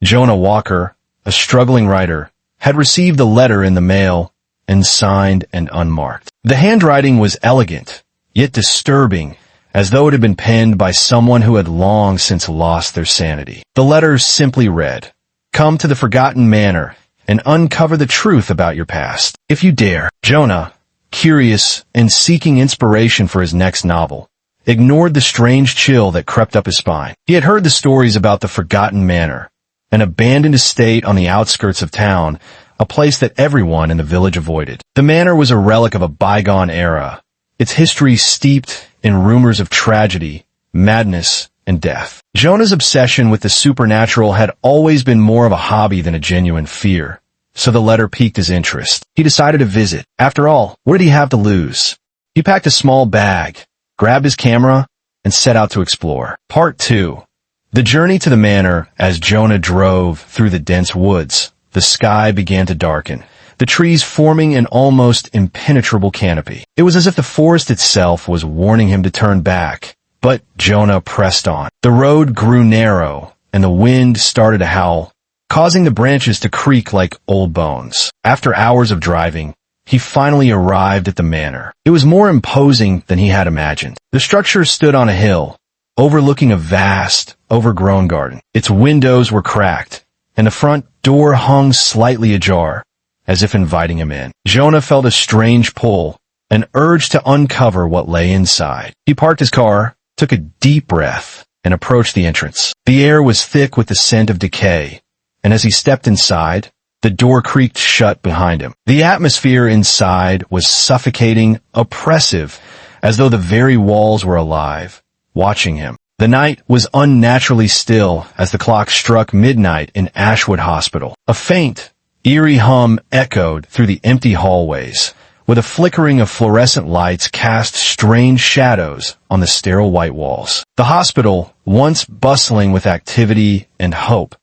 Jonah Walker, a struggling writer, had received a letter in the mail, unsigned and unmarked. The handwriting was elegant, yet disturbing, as though it had been penned by someone who had long since lost their sanity. The letter simply read, "Come to the forgotten manor and uncover the truth about your past, if you dare." Jonah, curious and seeking inspiration for his next novel, ignored the strange chill that crept up his spine. He had heard the stories about the forgotten manor, an abandoned estate on the outskirts of town, a place that everyone in the village avoided. The manor was a relic of a bygone era, its history steeped in rumors of tragedy, madness, and death. Jonah's obsession with the supernatural had always been more of a hobby than a genuine fear, so the letter piqued his interest. He decided to visit. After all, what did he have to lose? He packed a small bag, grabbed his camera, and set out to explore. Part 2. The journey to the manor. As Jonah drove through the dense woods, the sky began to darken, the trees forming an almost impenetrable canopy. It was as if the forest itself was warning him to turn back, but Jonah pressed on. The road grew narrow, and the wind started to howl, causing the branches to creak like old bones. After hours of driving, he finally arrived at the manor. It was more imposing than he had imagined. The structure stood on a hill, overlooking a vast, overgrown garden. Its windows were cracked, and the front door hung slightly ajar, as if inviting him in. Jonah felt a strange pull, an urge to uncover what lay inside. He parked his car, took a deep breath, and approached the entrance. The air was thick with the scent of decay, and as he stepped inside, the door creaked shut behind him. The atmosphere inside was suffocating, oppressive, as though the very walls were alive, watching him. The night was unnaturally still as the clock struck midnight in Ashwood Hospital. A faint, eerie hum echoed through the empty hallways, with a flickering of fluorescent lights cast strange shadows on the sterile white walls. The hospital, once bustling with activity and hope,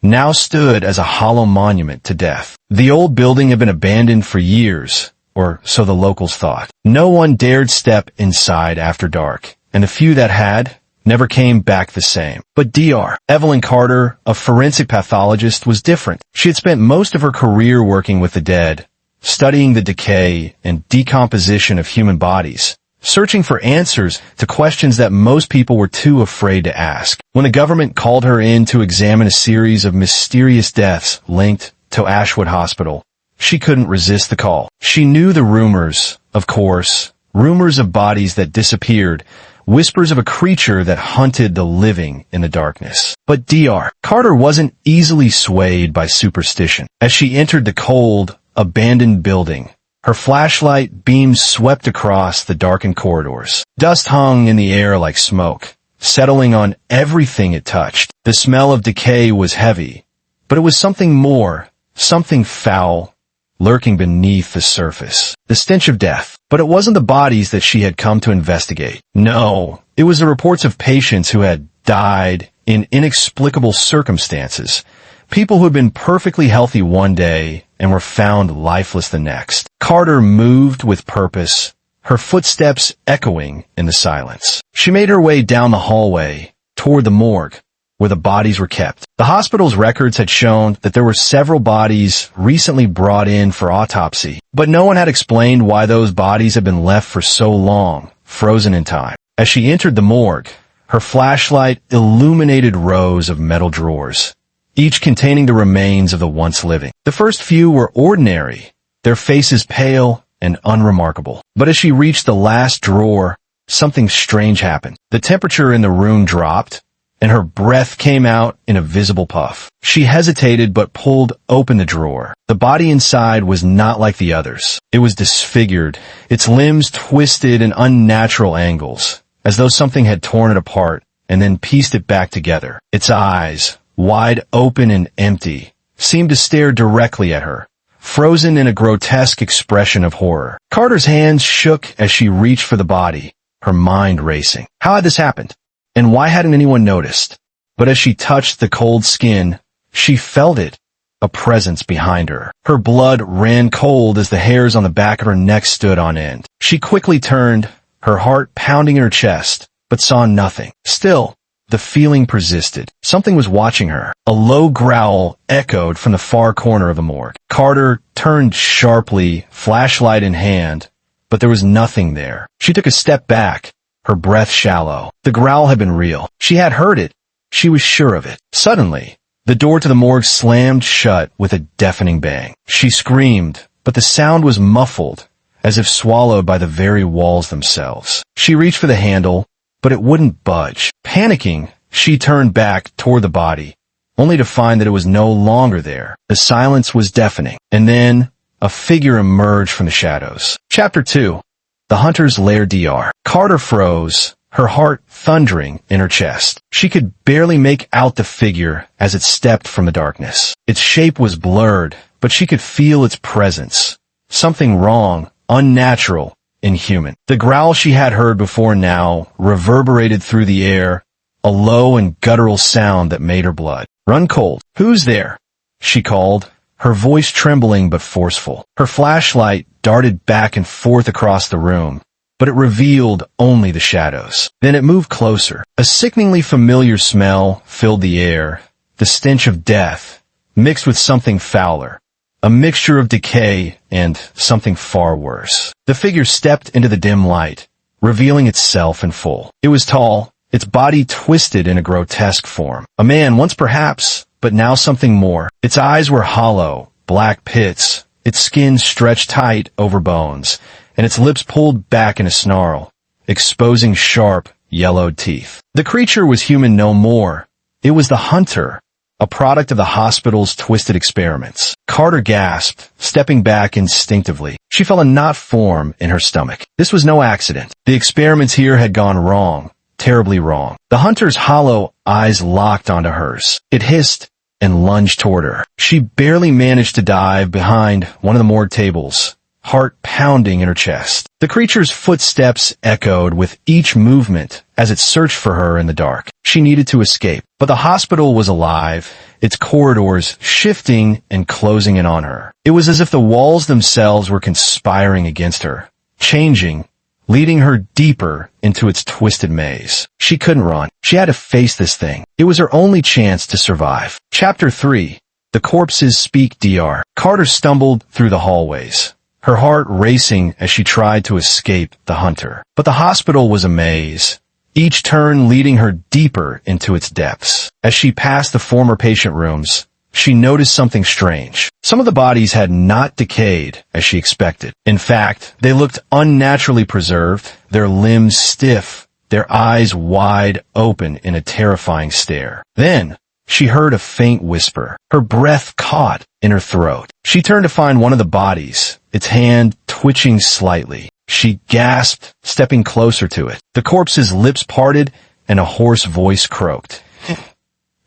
now stood as a hollow monument to death. The old building had been abandoned for years, or so the locals thought. No one dared step inside after dark, and the few that had never came back the same. But Dr. Evelyn Carter, a forensic pathologist, was different. She had spent most of her career working with the dead, studying the decay and decomposition of human bodies, searching for answers to questions that most people were too afraid to ask. When the government called her in to examine a series of mysterious deaths linked to Ashwood Hospital, she couldn't resist the call. She knew the rumors, of course, rumors of bodies that disappeared, whispers of a creature that hunted the living in the darkness. But Dr. Carter wasn't easily swayed by superstition. As she entered the cold, abandoned building, her flashlight beams swept across the darkened corridors. Dust hung in the air like smoke, settling on everything it touched. The smell of decay was heavy, but it was something more, something foul, lurking beneath the surface. The stench of death. But it wasn't the bodies that she had come to investigate. No, it was the reports of patients who had died in inexplicable circumstances, people who had been perfectly healthy one day and were found lifeless the next. Carter moved with purpose, her footsteps echoing in the silence. She made her way down the hallway, toward the morgue, where the bodies were kept. The hospital's records had shown that there were several bodies recently brought in for autopsy, but no one had explained why those bodies had been left for so long, frozen in time. As she entered the morgue, her flashlight illuminated rows of metal drawers, each containing the remains of the once living. The first few were ordinary, their faces pale and unremarkable. But as she reached the last drawer, something strange happened. The temperature in the room dropped, and her breath came out in a visible puff. She hesitated but pulled open the drawer. The body inside was not like the others. It was disfigured, its limbs twisted in unnatural angles, as though something had torn it apart and then pieced it back together. Its eyes, wide open and empty, seemed to stare directly at her, frozen in a grotesque expression of horror. Carter's hands shook as she reached for the body, her mind racing. How had this happened? And why hadn't anyone noticed? But as she touched the cold skin, she felt it, a presence behind her. Her blood ran cold as the hairs on the back of her neck stood on end. She quickly turned, her heart pounding in her chest, but saw nothing. Still, the feeling persisted. Something was watching her. A low growl echoed from the far corner of the morgue. Carter turned sharply, flashlight in hand, but there was nothing there. She took a step back, her breath shallow. The growl had been real. She had heard it. She was sure of it. Suddenly, the door to the morgue slammed shut with a deafening bang. She screamed, but the sound was muffled, as if swallowed by the very walls themselves. She reached for the handle, but it wouldn't budge. Panicking, she turned back toward the body, only to find that it was no longer there. The silence was deafening, and then a figure emerged from the shadows. Chapter 2. The Hunter's Lair. Dr. Carter froze, her heart thundering in her chest. She could barely make out the figure as it stepped from the darkness. Its shape was blurred, but she could feel its presence. Something wrong, unnatural, inhuman. The growl she had heard before now reverberated through the air, a low and guttural sound that made her blood run cold. "Who's there?" she called, her voice trembling but forceful. Her flashlight darted back and forth across the room, but it revealed only the shadows. Then it moved closer. A sickeningly familiar smell filled the air, the stench of death, mixed with something fouler. A mixture of decay and something far worse. The figure stepped into the dim light, revealing itself in full. It was tall, its body twisted in a grotesque form. A man once perhaps, but now something more. Its eyes were hollow, black pits, its skin stretched tight over bones, and its lips pulled back in a snarl, exposing sharp, yellowed teeth. The creature was human no more. It was the Hunter, a product of the hospital's twisted experiments. Carter gasped, stepping back instinctively. She felt a knot form in her stomach. This was no accident. The experiments here had gone wrong, terribly wrong. The Hunter's hollow eyes locked onto hers. It hissed and lunged toward her. She barely managed to dive behind one of the morgue tables, heart pounding in her chest. The creature's footsteps echoed with each movement as it searched for her in the dark. She needed to escape, but the hospital was alive, its corridors shifting and closing in on her. It was as if the walls themselves were conspiring against her, changing, leading her deeper into its twisted maze. She couldn't run. She had to face this thing. It was her only chance to survive. Chapter 3. The Corpses Speak. Dr. Carter stumbled through the hallways, her heart racing as she tried to escape the Hunter. But the hospital was a maze, each turn leading her deeper into its depths. As she passed the former patient rooms, she noticed something strange. Some of the bodies had not decayed as she expected. In fact, they looked unnaturally preserved, their limbs stiff, their eyes wide open in a terrifying stare. Then, she heard a faint whisper. Her breath caught in her throat. She turned to find one of the bodies, its hand twitching slightly. She gasped, stepping closer to it. The corpse's lips parted and a hoarse voice croaked.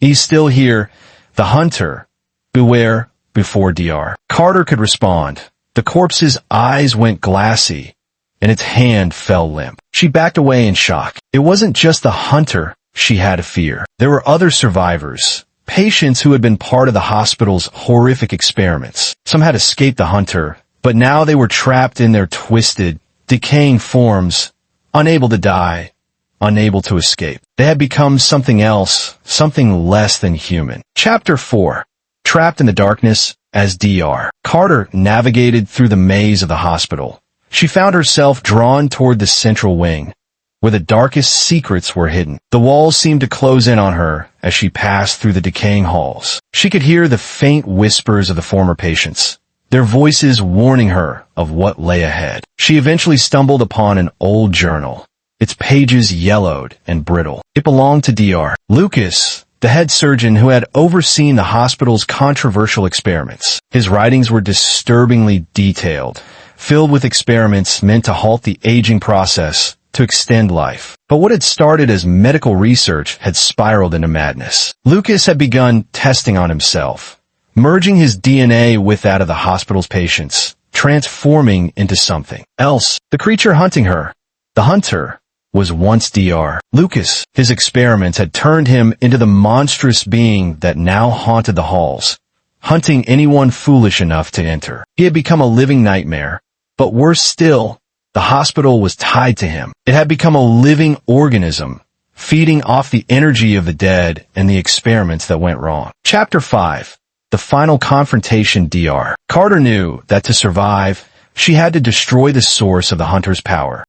"He's still here. The Hunter. Beware." Before Dr. Carter could respond, the corpse's eyes went glassy, and its hand fell limp. She backed away in shock. It wasn't just the Hunter she had to fear. There were other survivors, patients who had been part of the hospital's horrific experiments. Some had escaped the Hunter, but now they were trapped in their twisted, decaying forms, unable to die, unable to escape. They had become something else, something less than human. Chapter 4. Trapped in the darkness. As Dr. Carter navigated through the maze of the hospital, she found herself drawn toward the central wing, where the darkest secrets were hidden. The walls seemed to close in on her as she passed through the decaying halls. She could hear the faint whispers of the former patients, their voices warning her of what lay ahead. She eventually stumbled upon an old journal, its pages yellowed and brittle. It belonged to Dr. Lucas, the head surgeon who had overseen the hospital's controversial experiments. His writings were disturbingly detailed, filled with experiments meant to halt the aging process, to extend life. But what had started as medical research had spiraled into madness. Lucas had begun testing on himself, merging his DNA with that of the hospital's patients, transforming into something else. The creature hunting her, the Hunter, was once Dr. Lucas. His experiments had turned him into the monstrous being that now haunted the halls, hunting anyone foolish enough to enter. He had become a living nightmare, but worse still, the hospital was tied to him. It had become a living organism, feeding off the energy of the dead and the experiments that went wrong. Chapter 5. The Final Confrontation DR. Carter knew that to survive, she had to destroy the source of the hunter's power.